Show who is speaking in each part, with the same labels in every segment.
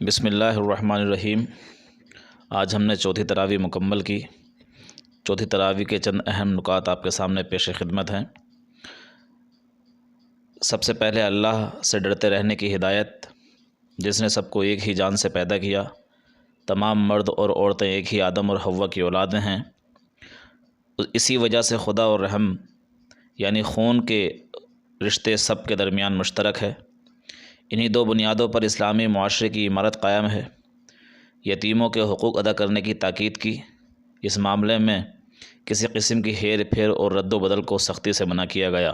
Speaker 1: بسم اللہ الرحمن الرحیم۔ آج ہم نے چوتھی تراویح مکمل کی۔ چوتھی تراویح کے چند اہم نکات آپ کے سامنے پیش خدمت ہیں۔ سب سے پہلے اللہ سے ڈرتے رہنے کی ہدایت، جس نے سب کو ایک ہی جان سے پیدا کیا۔ تمام مرد اور عورتیں ایک ہی آدم اور حوا کی اولادیں ہیں۔ اسی وجہ سے خدا اور رحم یعنی خون کے رشتے سب کے درمیان مشترک ہے۔ انہی دو بنیادوں پر اسلامی معاشرے کی عمارت قائم ہے۔ یتیموں کے حقوق ادا کرنے کی تاکید کی۔ اس معاملے میں کسی قسم کی ہیر پھیر اور رد و بدل کو سختی سے منع کیا گیا۔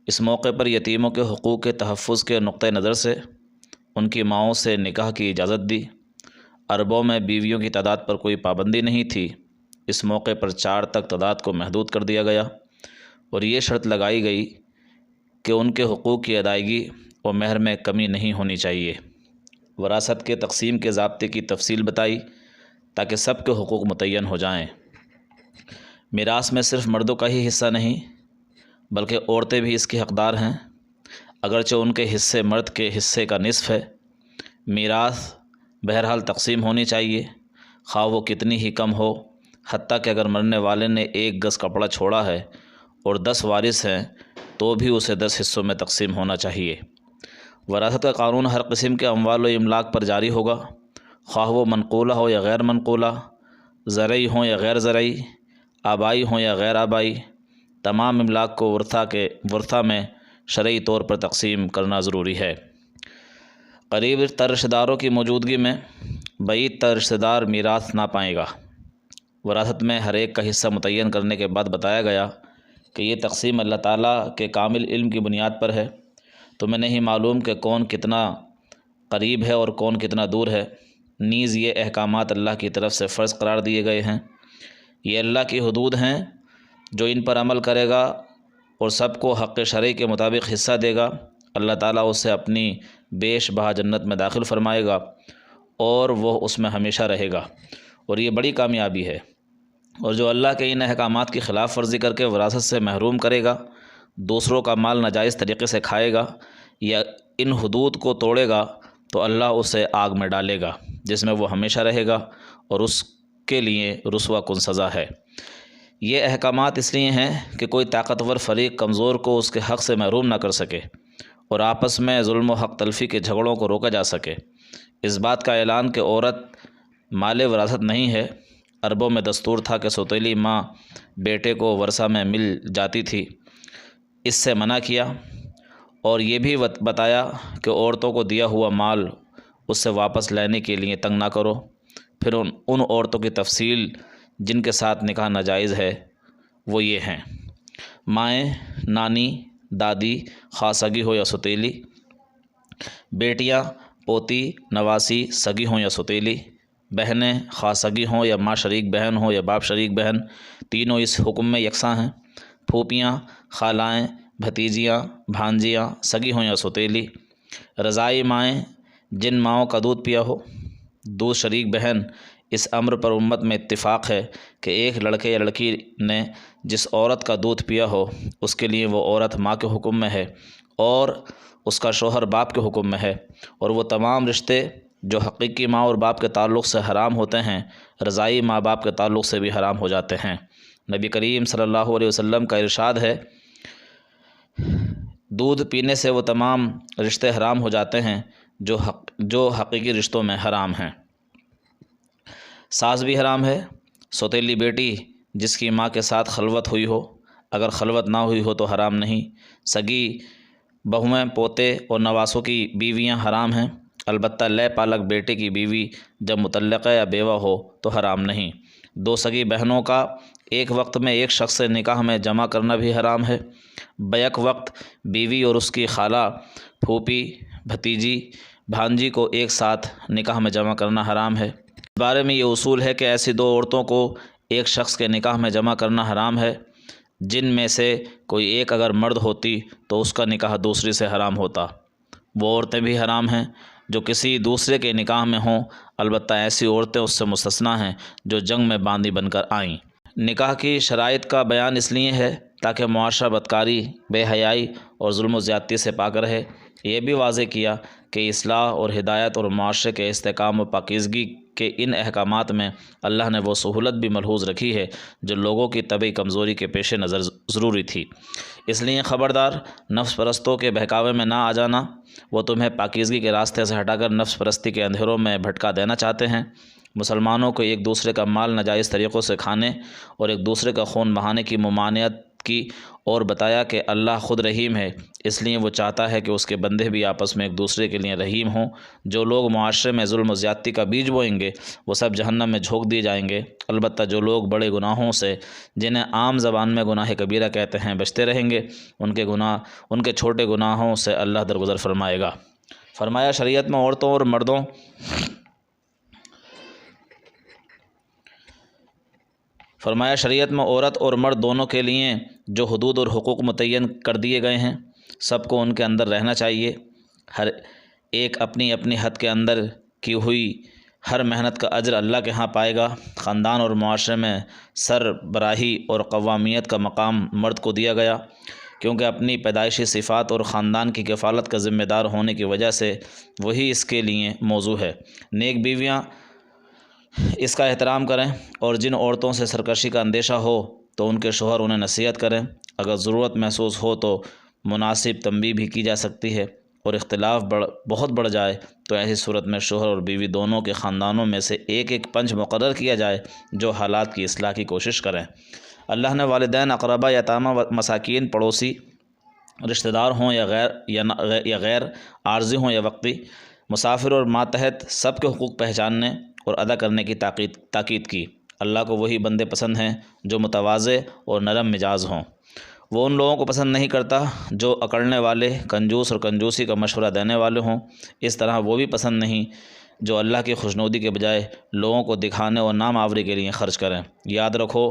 Speaker 1: اس موقع پر یتیموں کے حقوق کے تحفظ کے نقطہ نظر سے ان کی ماؤں سے نکاح کی اجازت دی۔ عربوں میں بیویوں کی تعداد پر کوئی پابندی نہیں تھی۔ اس موقع پر 4 تک تعداد کو محدود کر دیا گیا اور یہ شرط لگائی گئی کہ ان کے حقوق کی ادائیگی اور مہر میں کمی نہیں ہونی چاہیے۔ وراثت کے تقسیم کے ضابطے کی تفصیل بتائی تاکہ سب کے حقوق متعین ہو جائیں۔ میراث میں صرف مردوں کا ہی حصہ نہیں بلکہ عورتیں بھی اس کی حقدار ہیں، اگرچہ ان کے حصے مرد کے حصے کا نصف ہے۔ میراث بہرحال تقسیم ہونی چاہیے، خواہ وہ کتنی ہی کم ہو، حتیٰ کہ اگر مرنے والے نے 1 گز کپڑا چھوڑا ہے اور 10 وارث ہیں تو بھی اسے 10 حصوں میں تقسیم ہونا چاہیے۔ وراثت کا قانون ہر قسم کے اموال و املاک پر جاری ہوگا، خواہ وہ منقولہ ہو یا غیر منقولہ، زرعی ہوں یا غیر زرعی، آبائی ہوں یا غیر آبائی۔ تمام املاک کو ورثہ میں شرعی طور پر تقسیم کرنا ضروری ہے۔ قریب تر رشتہ داروں کی موجودگی میں بعید تر رشتہ دار میراث نہ پائے گا۔ وراثت میں ہر ایک کا حصہ متعین کرنے کے بعد بتایا گیا کہ یہ تقسیم اللہ تعالیٰ کے کامل علم کی بنیاد پر ہے۔ تمہیں نہیں معلوم کہ کون کتنا قریب ہے اور کون کتنا دور ہے، نیز یہ احکامات اللہ کی طرف سے فرض قرار دیے گئے ہیں۔ یہ اللہ کی حدود ہیں، جو ان پر عمل کرے گا اور سب کو حق شرعی کے مطابق حصہ دے گا، اللہ تعالیٰ اسے اپنی بیش بہا جنت میں داخل فرمائے گا اور وہ اس میں ہمیشہ رہے گا، اور یہ بڑی کامیابی ہے۔ اور جو اللہ کے ان احکامات کی خلاف ورزی کر کے وراثت سے محروم کرے گا، دوسروں کا مال ناجائز طریقے سے کھائے گا یا ان حدود کو توڑے گا تو اللہ اسے آگ میں ڈالے گا، جس میں وہ ہمیشہ رہے گا اور اس کے لیے رسوا کن سزا ہے۔ یہ احکامات اس لیے ہیں کہ کوئی طاقتور فریق کمزور کو اس کے حق سے محروم نہ کر سکے اور آپس میں ظلم و حق تلفی کے جھگڑوں کو روکا جا سکے۔ اس بات کا اعلان کہ عورت مال وراثت نہیں ہے۔ عربوں میں دستور تھا کہ سوتیلی ماں بیٹے کو ورثہ میں مل جاتی تھی، اس سے منع کیا اور یہ بھی بتایا کہ عورتوں کو دیا ہوا مال اس سے واپس لینے کے لیے تنگ نہ کرو۔ پھر ان عورتوں کی تفصیل جن کے ساتھ نکاح ناجائز ہے وہ یہ ہیں: مائیں، نانی، دادی، خواہ سگی ہو یا سوتیلی، بیٹیاں، پوتی، نواسی، سگی ہوں یا سوتیلی، بہنیں، خواہ سگی ہوں یا ماں شریک بہن ہو یا باپ شریک بہن، تینوں اس حکم میں یکساں ہیں۔ پھوپھیاں، خالائیں، بھتیجیاں، بھانجیاں، سگی ہوں یا سوتیلی، رضاعی مائیں جن ماؤں کا دودھ پیا ہو۔ دودھ شریک بہن، اس امر پر امت میں اتفاق ہے کہ ایک لڑکے یا لڑکی نے جس عورت کا دودھ پیا ہو اس کے لیے وہ عورت ماں کے حکم میں ہے اور اس کا شوہر باپ کے حکم میں ہے، اور وہ تمام رشتے جو حقیقی ماں اور باپ کے تعلق سے حرام ہوتے ہیں رضاعی ماں باپ کے تعلق سے بھی حرام ہو جاتے ہیں۔ نبی کریم صلی اللہ علیہ وسلم کا ارشاد ہے، دودھ پینے سے وہ تمام رشتے حرام ہو جاتے ہیں جو حقیقی رشتوں میں حرام ہیں۔ ساس بھی حرام ہے۔ سوتیلی بیٹی جس کی ماں کے ساتھ خلوت ہوئی ہو، اگر خلوت نہ ہوئی ہو تو حرام نہیں۔ سگی بہویں، پوتے اور نواسوں کی بیویاں حرام ہیں، البتہ لے پالک بیٹے کی بیوی جب مطلقہ یا بیوہ ہو تو حرام نہیں۔ 2 سگی بہنوں کا ایک وقت میں ایک شخص سے نکاح میں جمع کرنا بھی حرام ہے۔ بیک وقت بیوی اور اس کی خالہ، پھوپھی، بھتیجی، بھانجی کو ایک ساتھ نکاح میں جمع کرنا حرام ہے۔ اس بارے میں یہ اصول ہے کہ ایسی 2 عورتوں کو ایک شخص کے نکاح میں جمع کرنا حرام ہے، جن میں سے کوئی ایک اگر مرد ہوتی تو اس کا نکاح دوسری سے حرام ہوتا۔ وہ عورتیں بھی حرام ہیں جو کسی دوسرے کے نکاح میں ہوں، البتہ ایسی عورتیں اس سے مستثنیٰ ہیں جو جنگ میں باندھی بن کر آئیں۔ نکاح کی شرائط کا بیان اس لیے ہے تاکہ معاشرہ بدکاری، بے حیائی اور ظلم و زیادتی سے پاک رہے۔ یہ بھی واضح کیا کہ اصلاح اور ہدایت اور معاشرے کے استحکام و پاکیزگی کے ان احکامات میں اللہ نے وہ سہولت بھی ملحوظ رکھی ہے جو لوگوں کی طبعی کمزوری کے پیش نظر ضروری تھی۔ اس لیے خبردار، نفس پرستوں کے بہکاوے میں نہ آ جانا۔ وہ تمہیں پاکیزگی کے راستے سے ہٹا کر نفس پرستی کے اندھیروں میں بھٹکا دینا چاہتے ہیں۔ مسلمانوں کو ایک دوسرے کا مال ناجائز طریقوں سے کھانے اور ایک دوسرے کا خون بہانے کی ممانعت کی اور بتایا کہ اللہ خود رحیم ہے، اس لیے وہ چاہتا ہے کہ اس کے بندے بھی آپس میں ایک دوسرے کے لیے رحیم ہوں۔ جو لوگ معاشرے میں ظلم و زیادتی کا بیج بوئیں گے وہ سب جہنم میں جھونک دیے جائیں گے۔ البتہ جو لوگ بڑے گناہوں سے، جنہیں عام زبان میں گناہ کبیرہ کہتے ہیں، بچتے رہیں گے، ان کے چھوٹے گناہوں سے اللہ درگزر فرمائے گا۔ فرمایا شریعت میں عورت اور مرد دونوں کے لیے جو حدود اور حقوق متعین کر دیے گئے ہیں، سب کو ان کے اندر رہنا چاہیے۔ ہر ایک اپنی اپنی حد کے اندر کی ہوئی ہر محنت کا اجر اللہ کے ہاں پائے گا۔ خاندان اور معاشرے میں سربراہی اور قوامیت کا مقام مرد کو دیا گیا، کیونکہ اپنی پیدائشی صفات اور خاندان کی کفالت کا ذمہ دار ہونے کی وجہ سے وہی اس کے لیے موضوع ہے۔ نیک بیویاں اس کا احترام کریں، اور جن عورتوں سے سرکشی کا اندیشہ ہو تو ان کے شوہر انہیں نصیحت کریں۔ اگر ضرورت محسوس ہو تو مناسب تنبیہ بھی کی جا سکتی ہے، اور اختلاف بہت بڑھ جائے تو ایسی صورت میں شوہر اور بیوی دونوں کے خاندانوں میں سے ایک پنچ مقرر کیا جائے جو حالات کی اصلاح کی کوشش کریں۔ اللہ نے والدین، اقربا، یتامى، مساکین، پڑوسی، رشتہ دار ہوں یا غیر عارضی ہوں یا وقتی، مسافر اور ماتحت، سب کے حقوق پہچاننے اور ادا کرنے کی تاکید کی۔ اللہ کو وہی بندے پسند ہیں جو متواضع اور نرم مزاج ہوں۔ وہ ان لوگوں کو پسند نہیں کرتا جو اکڑنے والے، کنجوس اور کنجوسی کا مشورہ دینے والے ہوں۔ اس طرح وہ بھی پسند نہیں جو اللہ کی خوشنودی کے بجائے لوگوں کو دکھانے اور نام آوری کے لیے خرچ کریں۔ یاد رکھو،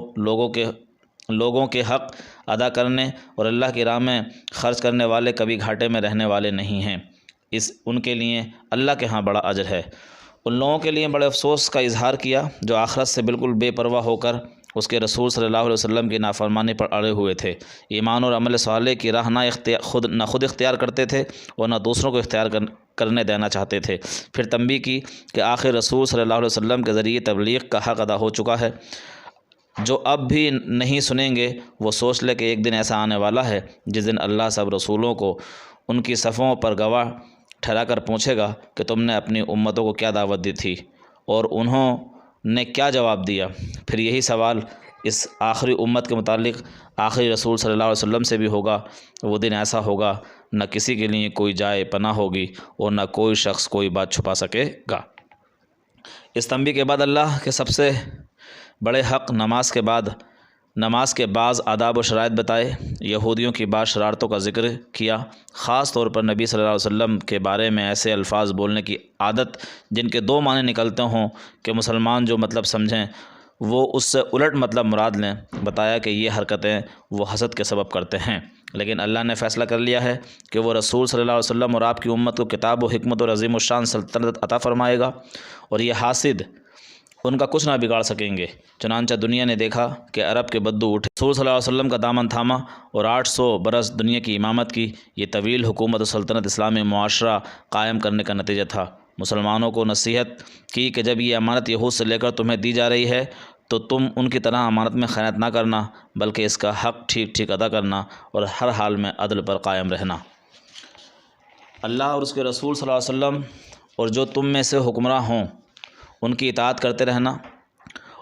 Speaker 1: لوگوں کے حق ادا کرنے اور اللہ کی راہ میں خرچ کرنے والے کبھی گھاٹے میں رہنے والے نہیں ہیں۔ ان کے لیے اللہ کے ہاں بڑا اجر ہے۔ ان لوگوں کے لیے بڑے افسوس کا اظہار کیا جو آخرت سے بالکل بے پرواہ ہو کر اس کے رسول صلی اللہ علیہ وسلم کی نافرمانی پر اڑے ہوئے تھے۔ ایمان اور عمل صالح کی راہ نہ خود اختیار کرتے تھے اور نہ دوسروں کو اختیار کرنے دینا چاہتے تھے۔ پھر تنبیہ کی کہ آخر رسول صلی اللہ علیہ وسلم کے ذریعے تبلیغ کا حق ادا ہو چکا ہے۔ جو اب بھی نہیں سنیں گے وہ سوچ لے کہ ایک دن ایسا آنے والا ہے جس دن اللہ سب رسولوں کو ان کی صفوں پر گواہ ٹھہرا کر پوچھے گا کہ تم نے اپنی امتوں کو کیا دعوت دی تھی اور انہوں نے کیا جواب دیا۔ پھر یہی سوال اس آخری امت کے متعلق آخری رسول صلی اللہ علیہ وسلم سے بھی ہوگا۔ وہ دن ایسا ہوگا نہ کسی کے لیے کوئی جائے پناہ ہوگی اور نہ کوئی شخص کوئی بات چھپا سکے گا۔ اس تنبیہ کے بعد اللہ کے سب سے بڑے حق نماز کے بعض آداب و شرائط بتائے۔ یہودیوں کی بعض شرارتوں کا ذکر کیا، خاص طور پر نبی صلی اللہ علیہ وسلم کے بارے میں ایسے الفاظ بولنے کی عادت جن کے دو معنی نکلتے ہوں کہ مسلمان جو مطلب سمجھیں وہ اس سے الٹ مطلب مراد لیں۔ بتایا کہ یہ حرکتیں وہ حسد کے سبب کرتے ہیں، لیکن اللہ نے فیصلہ کر لیا ہے کہ وہ رسول صلی اللہ علیہ وسلم اور آپ کی امت کو کتاب و حکمت اور عظیم الشان سلطنت عطا فرمائے گا، اور یہ حاسد ان کا کچھ نہ بگاڑ سکیں گے۔ چنانچہ دنیا نے دیکھا کہ عرب کے بدو اٹھے، رسول صلی اللہ علیہ وسلم کا دامن تھاما اور 800 برس دنیا کی امامت کی۔ یہ طویل حکومت و سلطنت اسلامی معاشرہ قائم کرنے کا نتیجہ تھا۔ مسلمانوں کو نصیحت کی کہ جب یہ امانت یہود سے لے کر تمہیں دی جا رہی ہے تو تم ان کی طرح امانت میں خیانت نہ کرنا، بلکہ اس کا حق ٹھیک ادا کرنا اور ہر حال میں عدل پر قائم رہنا۔ اللہ اور اس کے رسول صلی اللہ علیہ وسلم اور جو تم میں سے حکمراں ہوں ان کی اطاعت کرتے رہنا،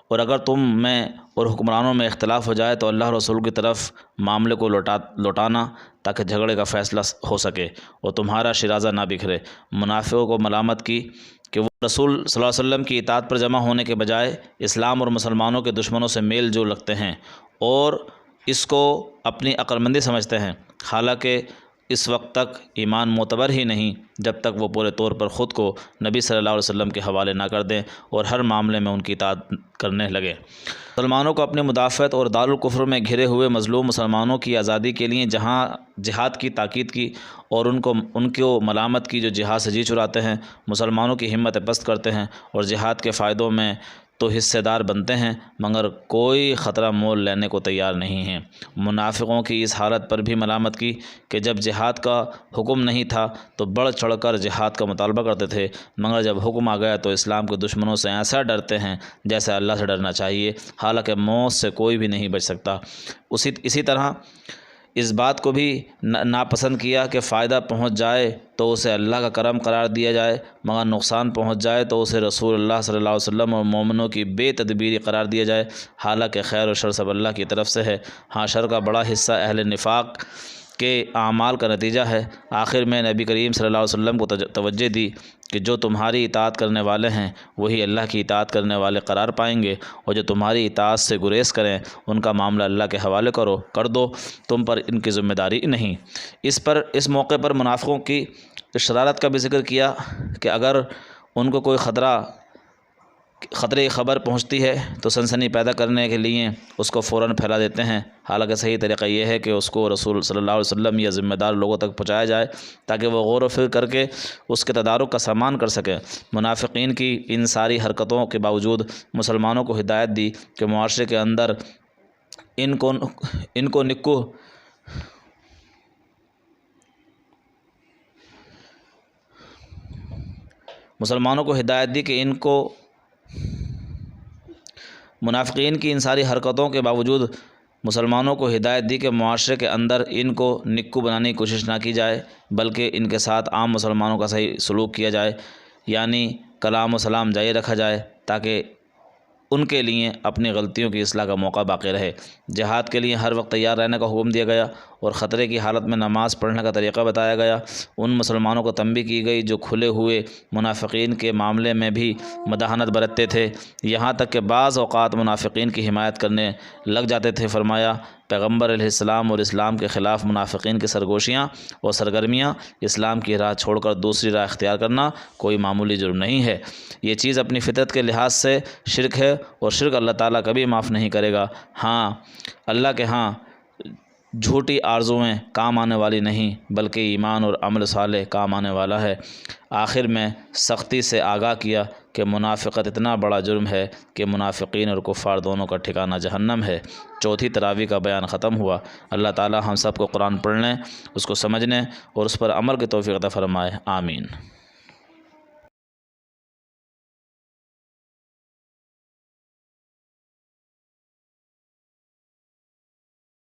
Speaker 1: اور اگر تم میں اور حکمرانوں میں اختلاف ہو جائے تو اللہ رسول کی طرف معاملے کو لوٹانا تاکہ جھگڑے کا فیصلہ ہو سکے اور تمہارا شیرازہ نہ بکھرے۔ منافقوں کو ملامت کی کہ وہ رسول صلی اللہ علیہ وسلم کی اطاعت پر جمع ہونے کے بجائے اسلام اور مسلمانوں کے دشمنوں سے میل جول رکھتے ہیں اور اس کو اپنی عقلمندی سمجھتے ہیں، حالانکہ اس وقت تک ایمان معتبر ہی نہیں جب تک وہ پورے طور پر خود کو نبی صلی اللہ علیہ وسلم کے حوالے نہ کر دیں اور ہر معاملے میں ان کی اطاعت کرنے لگے۔ مسلمانوں کو اپنی مدافعت اور دارالکفر میں گھرے ہوئے مظلوم مسلمانوں کی آزادی کے لیے جہاں جہاد کی تاکید کی اور ان کو ملامت کی جو جہاد سے جی چراتے ہیں، مسلمانوں کی ہمت پست کرتے ہیں اور جہاد کے فائدوں میں تو حصے دار بنتے ہیں مگر کوئی خطرہ مول لینے کو تیار نہیں ہیں۔ منافقوں کی اس حالت پر بھی ملامت کی کہ جب جہاد کا حکم نہیں تھا تو بڑھ چڑھ کر جہاد کا مطالبہ کرتے تھے، مگر جب حکم آ گیا تو اسلام کے دشمنوں سے ایسا ڈرتے ہیں جیسے اللہ سے ڈرنا چاہیے، حالانکہ موت سے کوئی بھی نہیں بچ سکتا۔ اسی طرح اس بات کو بھی ناپسند کیا کہ فائدہ پہنچ جائے تو اسے اللہ کا کرم قرار دیا جائے، مگر نقصان پہنچ جائے تو اسے رسول اللہ صلی اللہ علیہ وسلم اور مومنوں کی بے تدبیری قرار دیا جائے، حالانکہ خیر و شر سب اللہ کی طرف سے ہے۔ ہاں، شر کا بڑا حصہ اہل نفاق کے اعمال کا نتیجہ ہے۔ آخر میں نبی کریم صلی اللہ علیہ وسلم کو توجہ دی کہ جو تمہاری اطاعت کرنے والے ہیں وہی اللہ کی اطاعت کرنے والے قرار پائیں گے، اور جو تمہاری اطاعت سے گریز کریں ان کا معاملہ اللہ کے حوالے کر دو، تم پر ان کی ذمہ داری نہیں۔ اس موقع پر منافقوں کی شرارت کا بھی ذکر کیا کہ اگر ان کو کوئی خطرے کی خبر پہنچتی ہے تو سنسنی پیدا کرنے کے لیے اس کو فوراً پھیلا دیتے ہیں، حالانکہ صحیح طریقہ یہ ہے کہ اس کو رسول صلی اللہ علیہ وسلم یا ذمہ دار لوگوں تک پہنچایا جائے تاکہ وہ غور و فکر کر کے اس کے تدارک کا سامان کر سکیں۔ منافقین کی ان ساری حرکتوں کے باوجود مسلمانوں کو ہدایت دی کہ معاشرے کے اندر ان کو نکو مسلمانوں کو ہدایت دی کہ منافقین کی ان ساری حرکتوں کے باوجود مسلمانوں کو ہدایت دی کہ معاشرے کے اندر ان کو نکو بنانے کی کوشش نہ کی جائے، بلکہ ان کے ساتھ عام مسلمانوں کا صحیح سلوک کیا جائے، یعنی کلام و سلام جاری رکھا جائے تاکہ ان کے لیے اپنی غلطیوں کی اصلاح کا موقع باقی رہے۔ جہاد کے لیے ہر وقت تیار رہنے کا حکم دیا گیا اور خطرے کی حالت میں نماز پڑھنے کا طریقہ بتایا گیا۔ ان مسلمانوں کو تنبیہ کی گئی جو کھلے ہوئے منافقین کے معاملے میں بھی مداہنت برتتے تھے، یہاں تک کہ بعض اوقات منافقین کی حمایت کرنے لگ جاتے تھے۔ فرمایا، پیغمبر علیہ السلام اور اسلام کے خلاف منافقین کی سرگوشیاں اور سرگرمیاں، اسلام کی راہ چھوڑ کر دوسری راہ اختیار کرنا کوئی معمولی جرم نہیں ہے۔ یہ چیز اپنی فطرت کے لحاظ سے شرک ہے اور شرک اللہ تعالیٰ کبھی معاف نہیں کرے گا۔ ہاں، اللہ کے ہاں جھوٹی آرزوئیں کام آنے والی نہیں، بلکہ ایمان اور عمل صالح کام آنے والا ہے۔ آخر میں سختی سے آگاہ کیا کہ منافقت اتنا بڑا جرم ہے کہ منافقین اور کفار دونوں کا ٹھکانہ جہنم ہے۔ چوتھی تراویح کا بیان ختم ہوا۔ اللہ تعالی ہم سب کو قرآن پڑھنے، اس کو سمجھنے اور اس پر عمل کی توفیق عطا فرمائے، آمین۔